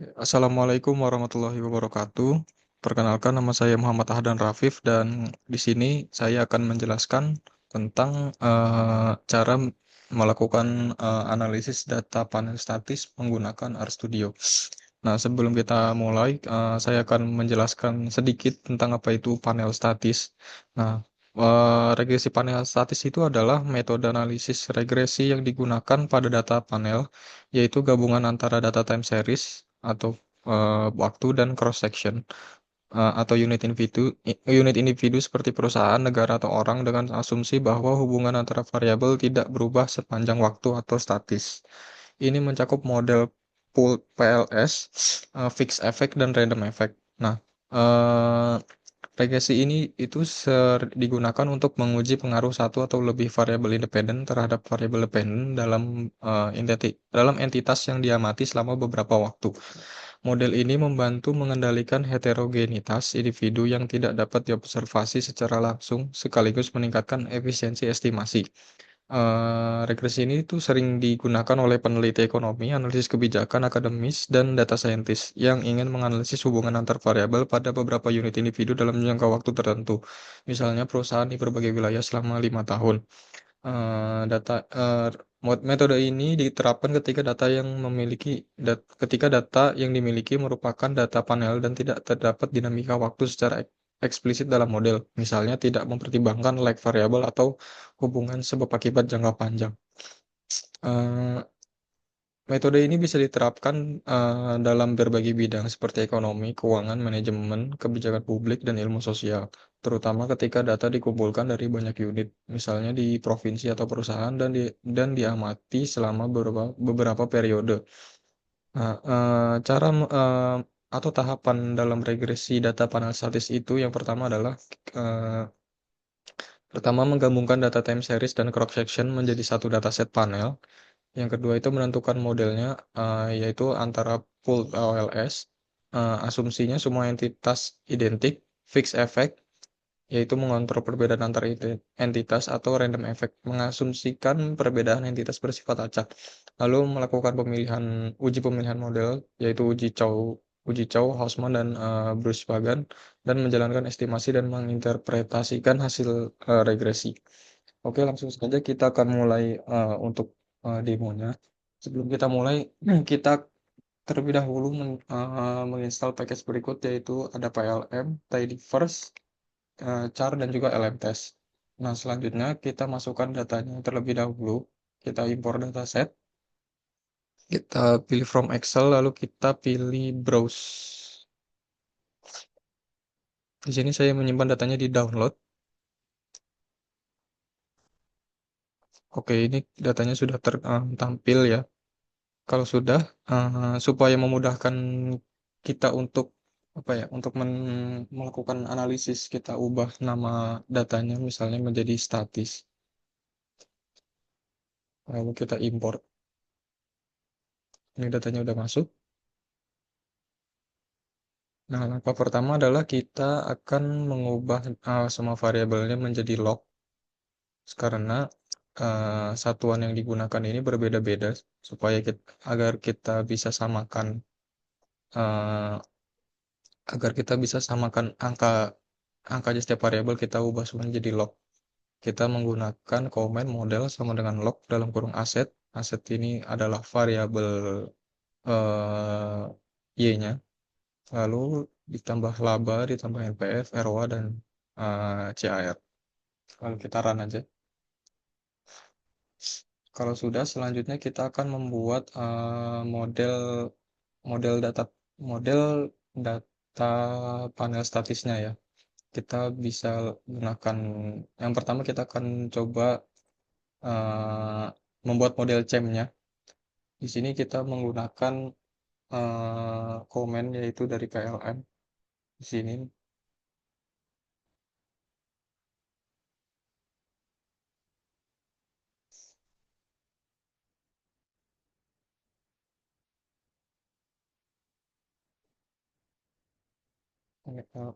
Assalamualaikum warahmatullahi wabarakatuh. Perkenalkan nama saya Muhammad Ahdan Rafif dan di sini saya akan menjelaskan tentang cara melakukan analisis data panel statis menggunakan RStudio. Nah, sebelum kita mulai, saya akan menjelaskan sedikit tentang apa itu panel statis. Nah, regresi panel statis itu adalah metode analisis regresi yang digunakan pada data panel, yaitu gabungan antara data time series atau waktu dan cross section atau unit individu seperti perusahaan, negara atau orang dengan asumsi bahwa hubungan antara variabel tidak berubah sepanjang waktu atau statis. Ini mencakup model pool PLS, fixed effect dan random effect. Nah, eh, regresi ini itu digunakan untuk menguji pengaruh satu atau lebih variabel independen terhadap variabel dependen dalam entitas yang diamati selama beberapa waktu. Model ini membantu mengendalikan heterogenitas individu yang tidak dapat diobservasi secara langsung, sekaligus meningkatkan efisiensi estimasi. Regresi ini tuh sering digunakan oleh peneliti ekonomi, analisis kebijakan akademis, dan data scientist yang ingin menganalisis hubungan antar variabel pada beberapa unit individu dalam jangka waktu tertentu. Misalnya perusahaan di berbagai wilayah selama 5 tahun. Data metode ini diterapkan ketika data yang dimiliki merupakan data panel dan tidak terdapat dinamika waktu secara eksplisit dalam model. Misalnya tidak mempertimbangkan lag variabel atau hubungan sebab akibat jangka panjang. Eh, Metode ini bisa diterapkan dalam berbagai bidang seperti ekonomi, keuangan, manajemen, kebijakan publik, dan ilmu sosial, terutama ketika data dikumpulkan dari banyak unit, misalnya di provinsi atau perusahaan dan diamati selama beberapa periode. Nah, atau tahapan dalam regresi data panel statis itu yang pertama adalah eh, menggabungkan data time series dan cross section menjadi satu dataset panel. Yang kedua itu menentukan modelnya, yaitu antara pool OLS, asumsinya semua entitas identik, fixed effect, yaitu mengontrol perbedaan antar entitas, atau random effect, mengasumsikan perbedaan entitas bersifat acak. Lalu melakukan uji pemilihan model, yaitu uji Chow, Hausman, dan Bruce-Pagan, dan menjalankan estimasi dan menginterpretasikan hasil regresi. Oke, langsung saja kita akan mulai untuk demonya. Sebelum kita mulai, kita terlebih dahulu menginstal package berikut, yaitu ada PLM, tidyverse, char, dan juga LMTest. Nah, selanjutnya kita masukkan datanya terlebih dahulu. Kita impor dataset. Kita pilih from Excel, lalu kita pilih browse. Di sini saya menyimpan datanya di download. Oke, ini datanya sudah tampil ya. Kalau sudah, supaya memudahkan kita untuk apa ya, untuk melakukan analisis, kita ubah nama datanya misalnya menjadi statis. Lalu kita import. Ini datanya udah masuk. Nah, langkah pertama adalah kita akan mengubah semua variabelnya menjadi log, karena satuan yang digunakan ini berbeda-beda, agar kita bisa samakan eh, angkanya setiap variabel, kita ubah semua menjadi log. Kita menggunakan komen model sama dengan log dalam kurung aset. Aset ini adalah variabel eh, y-nya. Lalu ditambah laba, ditambah npf, rwa, dan car. Lalu kita run aja. Kalau sudah, selanjutnya kita akan membuat model data model data panel statisnya ya. Kita bisa gunakan, yang pertama kita akan coba eh, membuat model CHEM-nya. Di sini kita menggunakan komen, yaitu dari PLM. Di sini eh,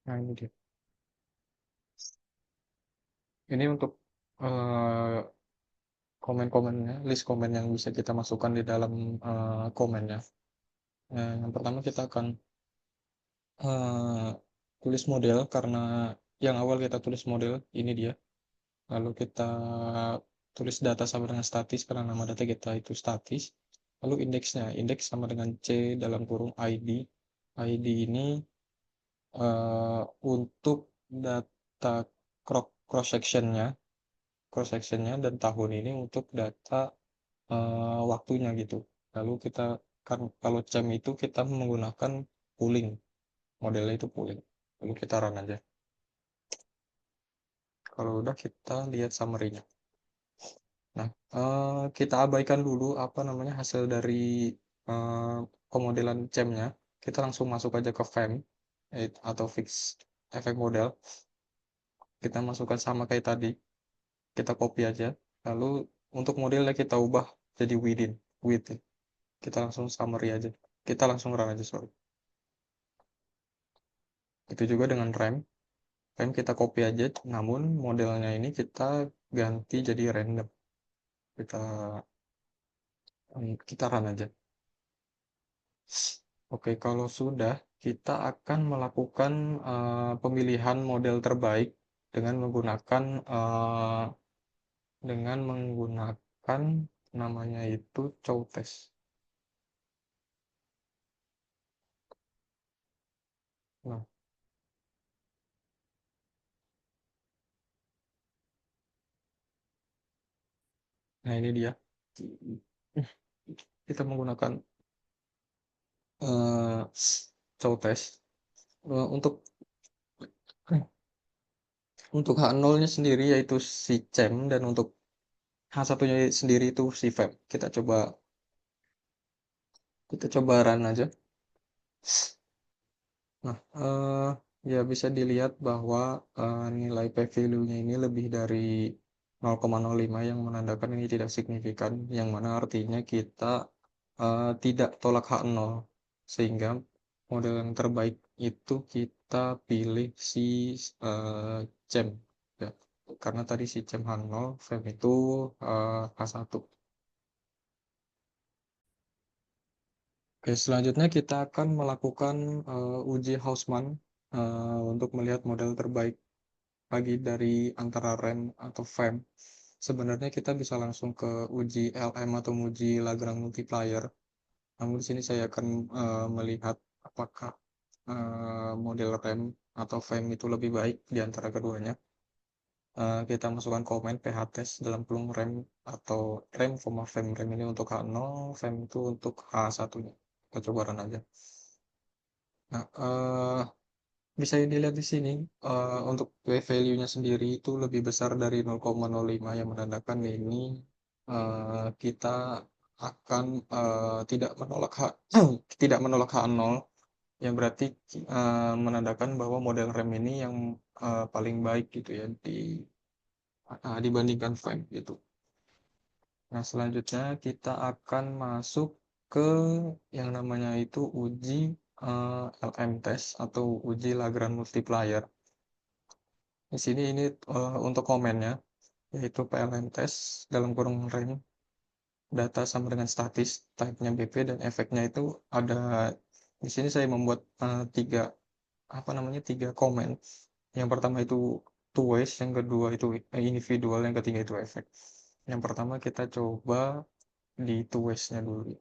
Nah, ini dia. Ini untuk eh, komen-komennya, list komen yang bisa kita masukkan di dalam komennya. Nah, yang pertama kita akan eh, tulis model karena yang awal kita tulis model ini dia. Lalu kita tulis data sama dengan statis karena nama data kita itu statis. Lalu indeksnya, indeks sama dengan C dalam kurung ID. ID ini untuk data cross sectionnya, dan tahun ini untuk data waktunya gitu. Lalu kita kan kalau jam itu kita menggunakan pooling, modelnya itu pooling. Lalu kita run aja. Kalau udah kita lihat summary-nya. Nah, kita abaikan dulu apa namanya hasil dari eh, pemodelan jamnya. Kita langsung masuk aja ke FEM atau fix efek model. Kita masukkan sama kayak tadi. Kita copy aja. Lalu untuk modelnya kita ubah jadi within. Kita langsung summary aja. Kita langsung run aja, sorry. Itu juga dengan rem. Rem kita copy aja, namun modelnya ini kita ganti jadi random. Kita kita run aja. Oke, kalau sudah, kita akan melakukan pemilihan model terbaik dengan menggunakan namanya itu chow test. Nah, nah, ini dia. Kita menggunakan uh, chow test. Untuk H0-nya sendiri yaitu si cem dan untuk H1-nya sendiri itu si fem. Kita coba run aja. Nah, ya bisa dilihat bahwa nilai p-value-nya ini lebih dari 0,05 yang menandakan ini tidak signifikan, yang mana artinya kita tidak tolak H0, sehingga model yang terbaik itu kita pilih si CEM. Ya. Karena tadi si CEM H0, FEM itu H1. Oke, selanjutnya kita akan melakukan uji Hausman untuk melihat model terbaik lagi dari antara RAM atau FEM. Sebenarnya kita bisa langsung ke uji LM atau uji Lagrange multiplier. Namun di sini saya akan melihat apakah model RAM atau FEM itu lebih baik di antara keduanya. Kita masukkan komen pH test dalam kurung RAM atau RAM, FEM. RAM ini untuk H0, FEM itu untuk H1-nya. Kita coba run aja. Nah, bisa dilihat di sini untuk p-value-nya sendiri itu lebih besar dari 0,05 yang menandakan ini kita akan tidak menolak H0 yang berarti menandakan bahwa model RAM ini yang paling baik gitu ya dibandingkan FEM gitu. Nah, selanjutnya kita akan masuk ke yang namanya itu uji LM test atau uji Lagrange multiplier. Di sini ini untuk komennya, yaitu PLN test dalam kurung range data sama dengan statis, type-nya BP dan efeknya itu ada di sini saya membuat tiga komen. Yang pertama itu two ways, yang kedua itu individual, yang ketiga itu efek. Yang pertama kita coba di two ways-nya dulu.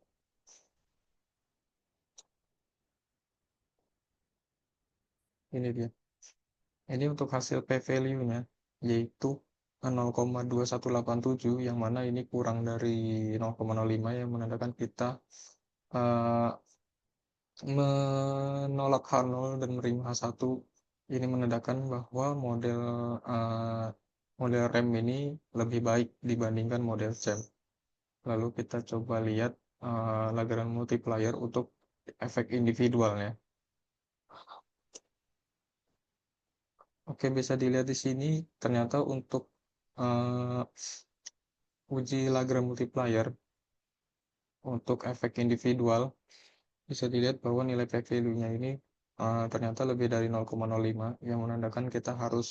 Ini dia. Ini untuk hasil p-value-nya, yaitu 0,2187, yang mana ini kurang dari 0,05 yang menandakan kita eh, menolak H0 dan menerima H1. Ini menandakan bahwa eh, model RAM ini lebih baik dibandingkan model CEM. Lalu kita coba lihat Lagrange multiplier untuk efek individualnya. Oke, bisa dilihat di sini ternyata untuk eh, uji Lagrange multiplier untuk efek individual bisa dilihat bahwa nilai p-value-nya ini ternyata lebih dari 0,05 yang menandakan kita harus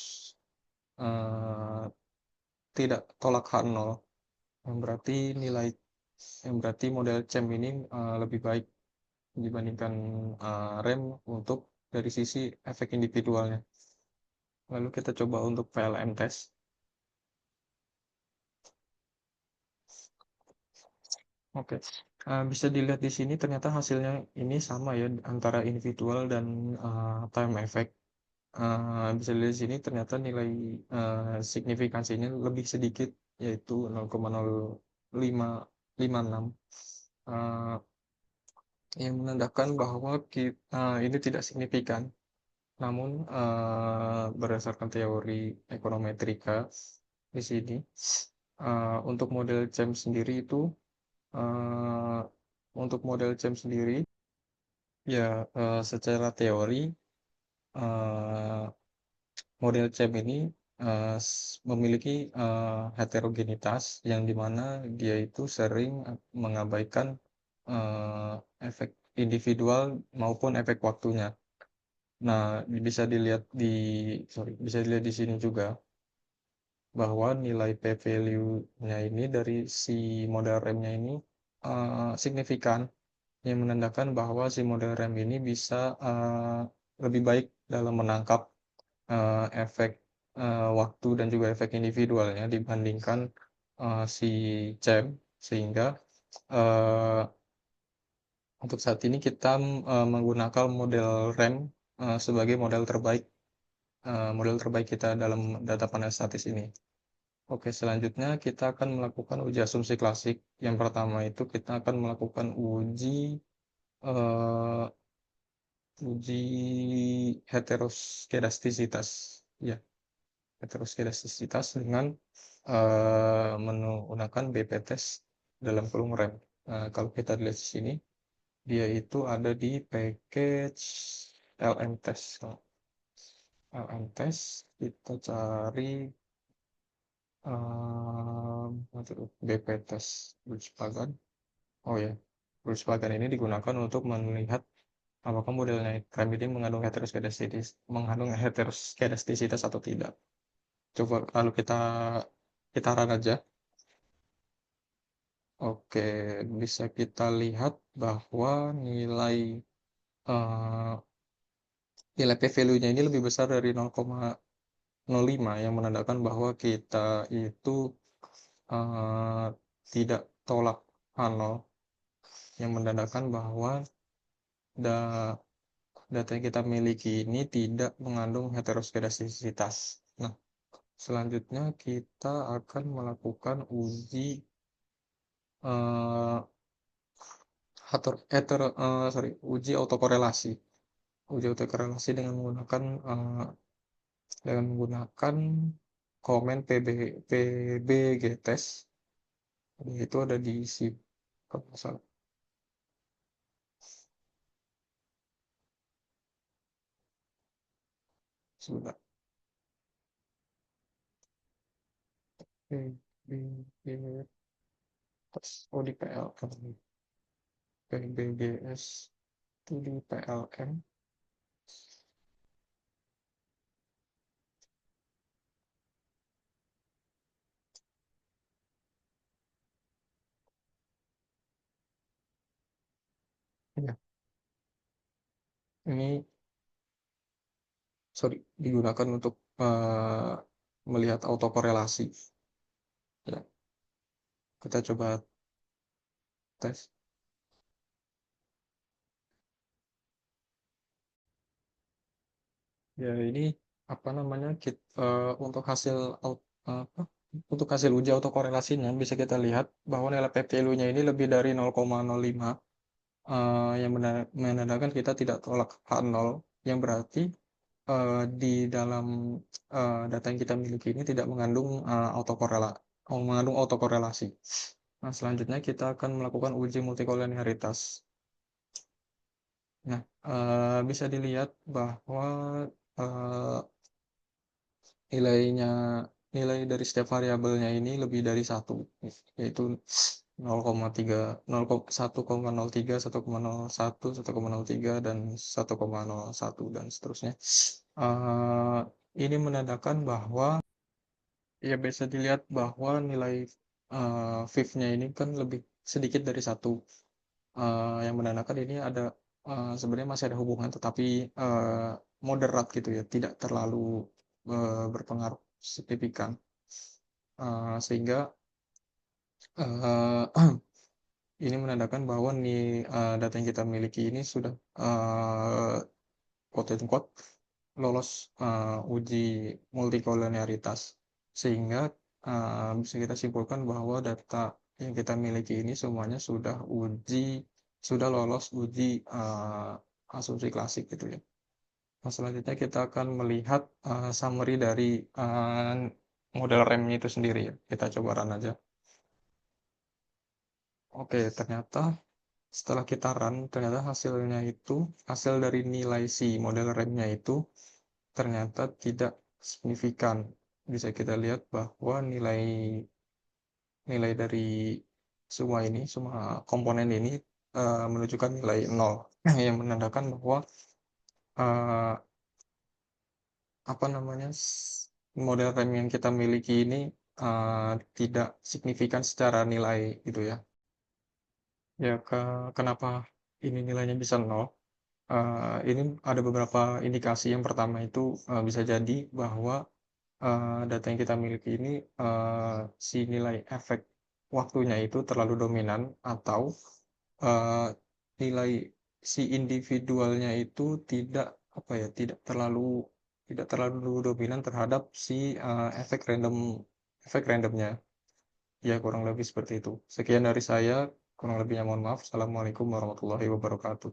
eh, tidak tolak H0 yang berarti nilai yang berarti model CEM ini lebih baik dibandingkan rem untuk dari sisi efek individualnya. Lalu kita coba untuk PLM test. Oke, bisa dilihat di sini ternyata hasilnya ini sama ya antara individual dan time effect. Bisa dilihat di sini ternyata nilai signifikansinya lebih sedikit yaitu 0,0556 eh, yang menandakan bahwa ini tidak signifikan. Namun berdasarkan teori ekonometrika di sini untuk model CEM sendiri itu eh, untuk model CEM sendiri ya secara teori eh, model CEM ini memiliki heterogenitas yang dimana dia itu sering mengabaikan eh, efek individual maupun efek waktunya. Nah, bisa dilihat bisa dilihat di sini juga bahwa nilai P value-nya ini dari si model RAM-nya ini signifikan yang menandakan bahwa si model RAM ini bisa lebih baik dalam menangkap efek waktu dan juga efek individualnya dibandingkan si CEM sehingga eh, untuk saat ini kita menggunakan model RAM sebagai model terbaik kita dalam data panel statis ini. Oke, selanjutnya kita akan melakukan uji asumsi klasik. Yang pertama itu kita akan melakukan eh, uji heteroskedastisitas. Ya, heteroskedastisitas dengan menggunakan BP test dalam kolom RAM. Kalau kita lihat di sini, dia itu ada di package LM test. LM test kita cari BP test Volkswagen. Oh ya, Volkswagen ini digunakan untuk melihat apakah modelnya RAM ini mengandung heteroskedastisitas atau tidak. Coba kalau kita run aja. Oke, bisa kita lihat bahwa eh, nilai P value-nya ini lebih besar dari 0,05 yang menandakan bahwa kita itu eh, tidak tolak H0 yang menandakan bahwa da- data yang kita miliki ini tidak mengandung heteroskedastisitas. Nah, selanjutnya kita akan melakukan eh, uji autokorelasi. Uji autokorelasi dengan menggunakan komen PBG test. Itu ada di si kalau nggak salah. Sebentar. PBG test. Oh, di PLM. PBGS itu di PLM. Ya, ini digunakan untuk melihat autokorelasi. Ya, kita coba tes. Ya, ini apa namanya? Untuk apa? Untuk hasil uji autokorelasinya bisa kita lihat bahwa nilai P value-nya ini lebih dari 0,05 yang menandakan kita tidak tolak H0 yang berarti di dalam data yang kita miliki ini tidak mengandung autokorelasi. Nah, selanjutnya kita akan melakukan uji multikolenialitas. Nah, bisa dilihat bahwa eh, nilainya nilai dari setiap variabelnya ini lebih dari satu, yaitu 0,3, 1,03, 1,01, 1,03, dan 1,01 dan seterusnya. Eh, ini menandakan bahwa ya bisa dilihat bahwa nilai VIF-nya ini kan lebih sedikit dari satu, yang menandakan ini ada sebenarnya masih ada hubungan tetapi moderat gitu ya, tidak terlalu berpengaruh signifikan. Sehingga eh, ini menandakan bahwa nih data yang kita miliki ini sudah quote unquote lolos uji multikolonialitas, sehingga bisa kita simpulkan bahwa data yang kita miliki ini semuanya sudah lolos uji asumsi klasik gitu ya. Nah, selanjutnya kita akan melihat summary dari model RAM-nya itu sendiri ya. Kita coba run aja. Oke, ternyata setelah kita run, ternyata hasil dari nilai si model RAM-nya itu ternyata tidak signifikan. Bisa kita lihat bahwa nilai nilai dari semua komponen ini menunjukkan nilai 0, yang menandakan bahwa eh, apa namanya model RAM yang kita miliki ini tidak signifikan secara nilai gitu ya. Ya, kenapa ini nilainya bisa 0? Ini ada beberapa indikasi. Yang pertama itu bisa jadi bahwa data yang kita miliki ini si nilai efek waktunya itu terlalu dominan, atau eh, nilai si individualnya itu tidak terlalu dominan terhadap si efek randomnya. Ya, kurang lebih seperti itu. Sekian dari saya, kurang lebihnya mohon maaf. Assalamualaikum warahmatullahi wabarakatuh.